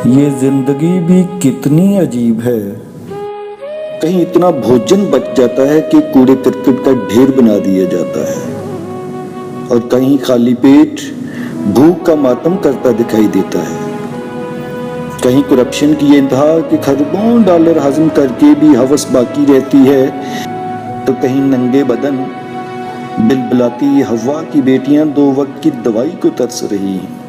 ये जिंदगी भी कितनी अजीब है। कहीं इतना भोजन बच जाता है कि कूड़े करकट का ढेर बना दिया जाता है, और कहीं खाली पेट भूख का मातम करता दिखाई देता है। कहीं करप्शन की ये इंतहा कि खरबों डॉलर हजम करके भी हवस बाकी रहती है, तो कहीं नंगे बदन बिलबिलाती हवा की बेटियां 2 वक्त की दवाई को तरस रही हैं।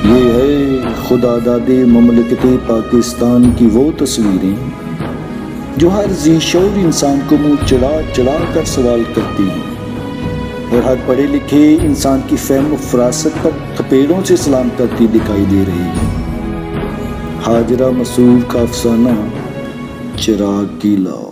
ये है खुदादादे ममलकते पाकिस्तान की वो तस्वीरें जो हर ज़ीशौर इंसान को मुंह चढ़ा चढ़ा कर सवाल करती हैं, और हर पढ़े लिखे इंसान की फहम व फरासत पर थपेड़ों से सलाम करती दिखाई दे रही है। हाजरा मसूद का अफसाना चिराग की लाओ।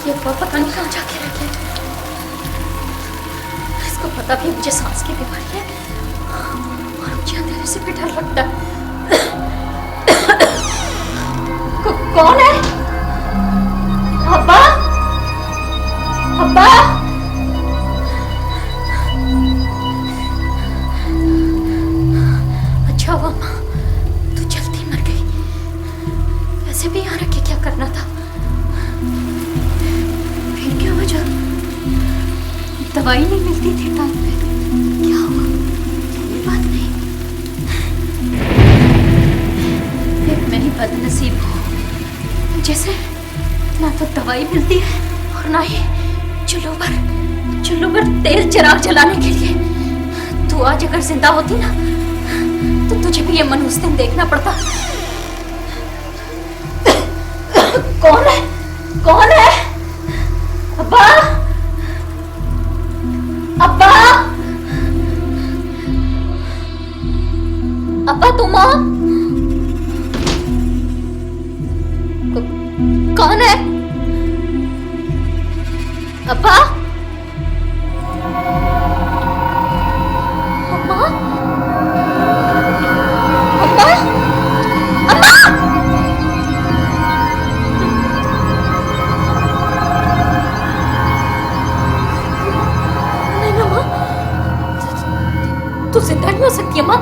ये पता नहीं कहाँ जाके रख गया। इसको पता भी मुझे सांस की बीमारी है, और मुझे अंधेरे से भी डर लगता है। कौन है? अब्बा, अब्बा, अच्छा हुआ माँ तू जल्दी मर गई। वैसे भी यहाँ रख के क्या करना था? दवाई नहीं मिलती थी टाइम पे, क्या हुआ? कोई बात नहीं, फिर मैं ही बदनसीब हूँ जैसे ना तो दवाई मिलती है और ना ही चुल्लू पर तेल चिराग जलाने के लिए। तू आज अगर जिंदा होती ना तो तुझे भी ये मनहूस दिन देखना पड़ता। कौन है? कौन है? अब्बा, अब्बा, अब्बा तुम आओ। कौन है? अब्बा, अम्मा, अब्बा, अम्मा। तू जिंदा नहीं हो सकती अम्मा।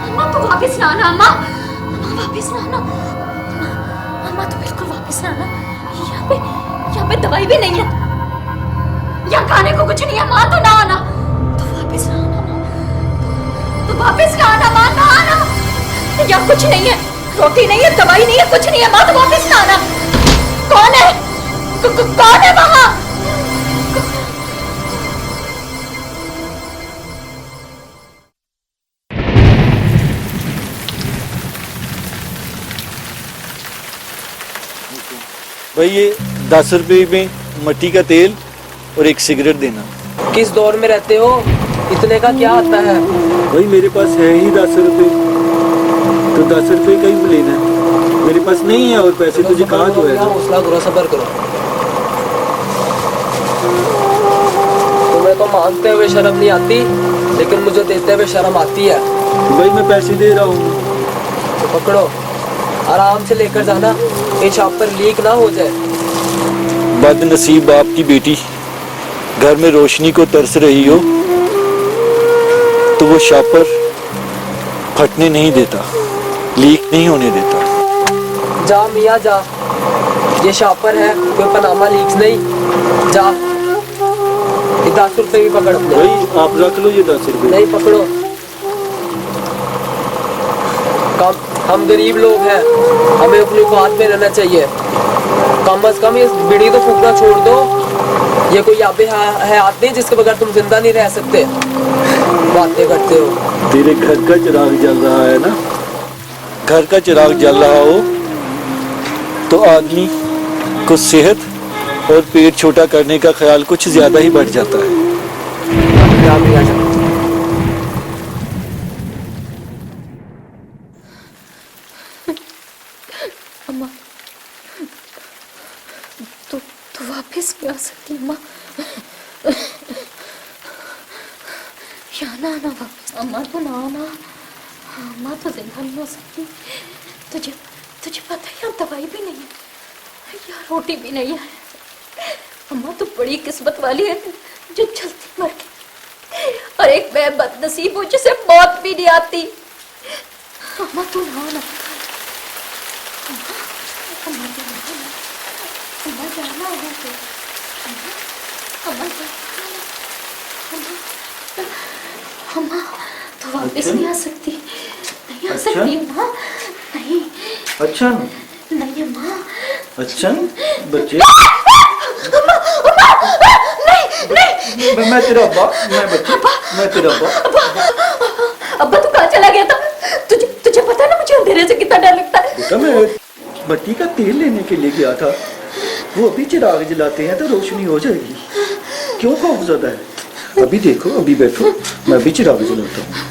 अम्मा तू वापस ना आना। अम्मा, अम्मा वापस ना आना। अम्मा तू बिल्कुल वापस ना आना। यहाँ पे दवाई भी नहीं है, यहाँ खाने को कुछ नहीं है। माँ तू ना आना, तू वापस ना आना। माँ तू वापस ना आना। माँ ना आना, यहाँ कुछ नहीं है, रोटी नहीं है, दवाई नहीं है, कुछ नहीं है। माँ तू वापस ना आना। कौन है? कौन है वहाँ? भाई ये 10 रुपए में मट्टी का तेल और एक सिगरेट देना। किस दौर में रहते हो? इतने का क्या आता है? भाई मेरे पास है ही 10 रुपए, तो 10 रुपए का ही लेना है। मेरे पास नहीं है और पैसे तुझे कहाँ जो है। हौसला करो, सब्र करो। तुम्हें तो मांगते हुए शर्म नहीं आती, लेकिन मुझे देते हुए शर्म आती है। भाई मैं पैसे दे रहा हूँ। तो पकड़ो, आराम से लेकर जाना, ये शॉप पर लीक ना हो जाए। बदनसीब बाप की बेटी, घर में रोशनी को तरस रही हो तो वो शॉपर फटने नहीं देता, लीक नहीं होने देता। जा मियाँ जा, ये शॉपर है, कोई पनामा लीक्स नहीं। जा, ये 10 रुपए भी पकड़। भाई आप रख लो ये 10 रुपए। नहीं पकड़ो, हम गरीब लोग हैं, हमें अपनी औकात में रहना चाहिए। कम से कम इस बीड़ी तो फूकना छोड़ दो। ये कोई आबे हयात नहीं जिसके बगैर तुम जिंदा नहीं रह सकते। बातें करते हो। तेरे घर का चिराग जल रहा है ना, घर का चिराग जल रहा हो तो आदमी को सेहत और पेट छोटा करने का ख्याल कुछ ज़्यादा ही बढ़ जाता है। यहाँ पे आ जाओ। अम्मा, तू वापस नहीं आ सकती अम्मा। यहाँ ना आना वापस अम्मा, तो ना आना अम्मा, तो जिंदा नहीं हो सकती। तुझे पता है यहाँ दवाई भी नहीं है, यहाँ रोटी भी नहीं है। अम्मा तू बड़ी किस्मत वाली है जो जल्दी मर गई, और एक मैं बदनसीब हूँ जिसे मौत भी नहीं आती। अम्मा तू ना आना, अम्मा जाना, अम्मा जाना है तो अम्मा जाना, अम्मा तो वापस नहीं आ सकती, नहीं आ सकती अम्मा, नहीं। अच्छा नहीं अम्मा, अच्छा बच्चे, नहीं मैं तेरा अब्बा, मैं तेरा अब्बा। अब्बा तू कहाँ चला गया था? तुझे पता है ना मुझे अंधेरे से कितना डर लगता है। बेटा मैं बत्ती का तेल लेने के लिए गया था, वो अभी चिराग जलाते हैं तो रोशनी हो जाएगी, क्यों खौफज़दा है? अभी देखो, अभी बैठो, मैं भी चिराग जलाता हूँ।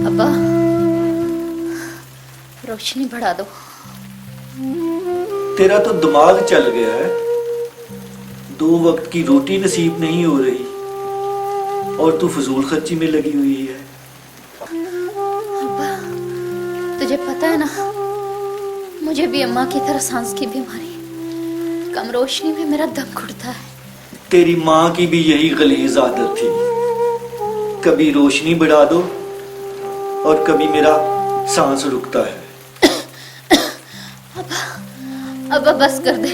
अब्बा रोशनी बढ़ा दो। तेरा तो दिमाग चल गया है, 2 वक्त की रोटी नसीब नहीं हो रही और तू फजूल खर्ची में लगी हुई है। अब्बा तुझे पता है ना, मुझे भी अम्मा की तरह सांस की बीमारी, कम रोशनी में मेरा दम घुटता है। तेरी माँ की भी यही गलीज आदत थी, कभी रोशनी बढ़ा दो और कभी मेरा सांस रुकता है। अब्बा बस कर दे,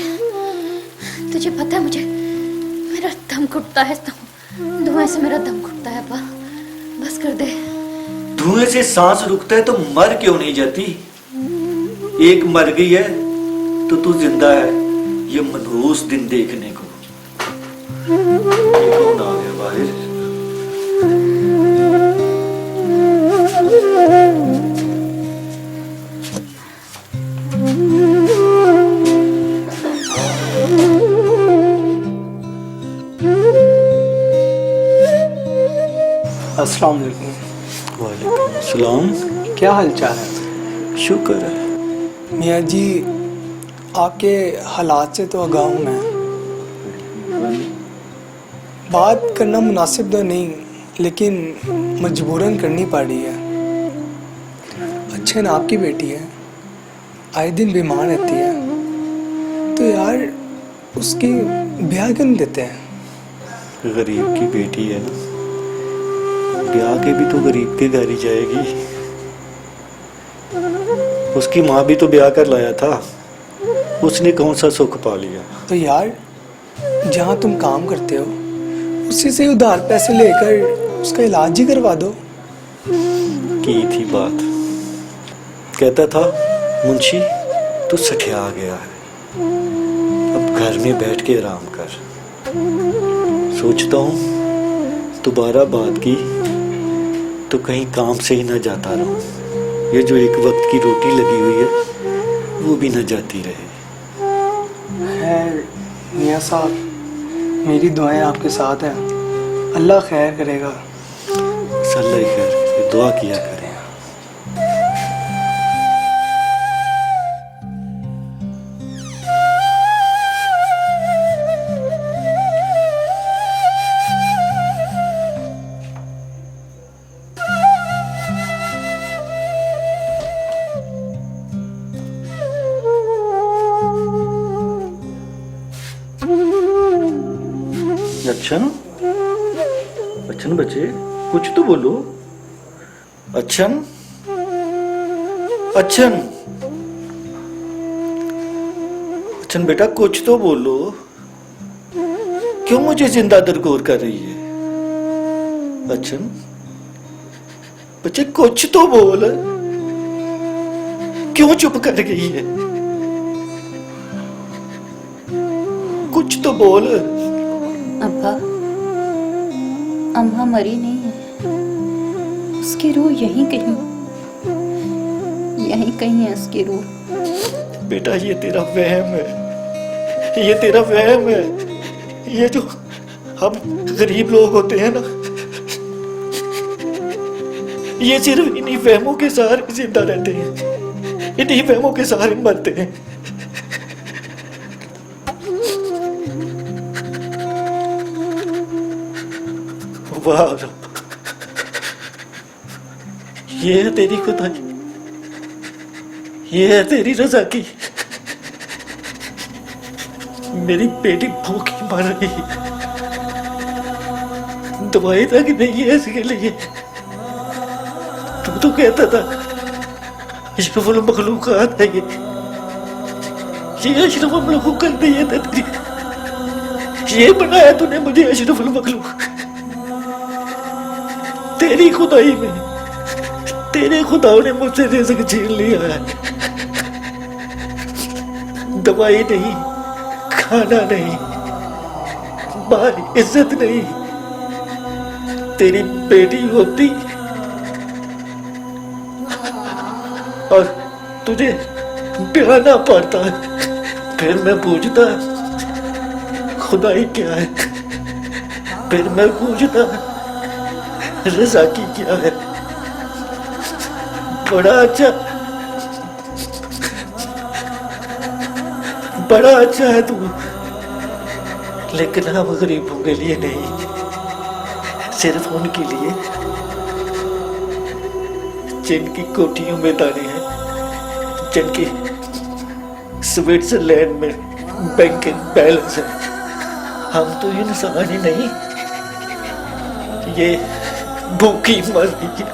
तुझे पता है मुझे मेरा दम घुटता है, धुएं से मेरा दम घुटता है। अब्बा बस कर दे। धुएं से सांस रुकता है तो मर क्यों नहीं जाती? एक मर गई है तो तू जिंदा है ये मनहूस दिन देखने को। ये कौन आ गया बाहर? अस्सलाम वालेकुम। वालेकुम अस्सलाम। क्या हालचाल है? शुक्र है। मियाँ जी आपके हालात से तो आगाह हूँ मैं, बात करना मुनासिब तो नहीं लेकिन मजबूरन करनी पड़ रही है। अच्छे ना आपकी बेटी है, आए दिन बीमार रहती है, तो यार उसकी ब्याह क्यों नहीं देते हैं? गरीब की बेटी है ना, ब्याह के भी तो गरीब के घर ही जाएगी। उसकी माँ भी तो ब्याह कर लाया था, उसने कौन सा सुख पा लिया? तो यार जहाँ तुम काम करते हो उसी से उधार पैसे लेकर उसका इलाज ही करवा दो। की थी बात, कहता था मुंशी तू सठिया गया है, अब घर में बैठ के आराम कर। सोचता हूँ दोबारा बात की तो कहीं काम से ही ना जाता रहूं, ये जो एक वक्त की रोटी लगी हुई है वो भी न जाती रहे। खैर मियाँ साहब, मेरी दुआएं आपके साथ हैं, अल्लाह खैर करेगा। अल्लाह ही खैर करे, दुआ किया करें। अच्छन, अच्छन बच्चे कुछ तो बोलो। अच्छन, अच्छन, अच्छन बेटा कुछ तो बोलो, क्यों मुझे जिंदा दरगोर कर रही है? अच्छन, बच्चे कुछ तो बोल, क्यों चुप कर गई है? कुछ तो बोल। अब्बा, अम्मा मरी नहीं है, उसकी रूह यहीं कहीं है उसकी रूह। बेटा ये तेरा वहम है, ये तेरा वहम है। ये जो हम गरीब लोग होते हैं ना, ये सिर्फ इन्हीं वहमों के सहारे जिंदा रहते हैं, इन्हीं वहमों के सहारे मरते हैं। वाह रब, ये है तेरी खुदाई, ये है तेरी रजा की। मेरी बेटी भूखी मर रही है, दवाई तक नहीं है इसके लिए। तू तो कहता था अशरफुल मखलूकात है ये अशरफुल मखलूकात नहीं है तेरी, ये बनाया तूने मुझे अशरफुल मखलूक। तेरी खुदाई में तेरे खुदाओं ने मुझसे रिज़्क़ छीन लिया है। दवाई नहीं, खाना नहीं, मां इज्जत नहीं। तेरी बेटी होती और तुझे ब्याना पड़ता, फिर मैं पूछता खुदाई क्या है, फिर मैं पूछता रज़ा की क्या है। बड़ा अच्छा है तू, लेकिन हम गरीबों के लिए नहीं, सिर्फ उनके लिए जिनकी कोठियों में दाने हैं, जिनकी स्विट्जरलैंड में बैंकिंग बैलेंस है। हम तो इंसान ही नहीं, ये भूखी मर रही है।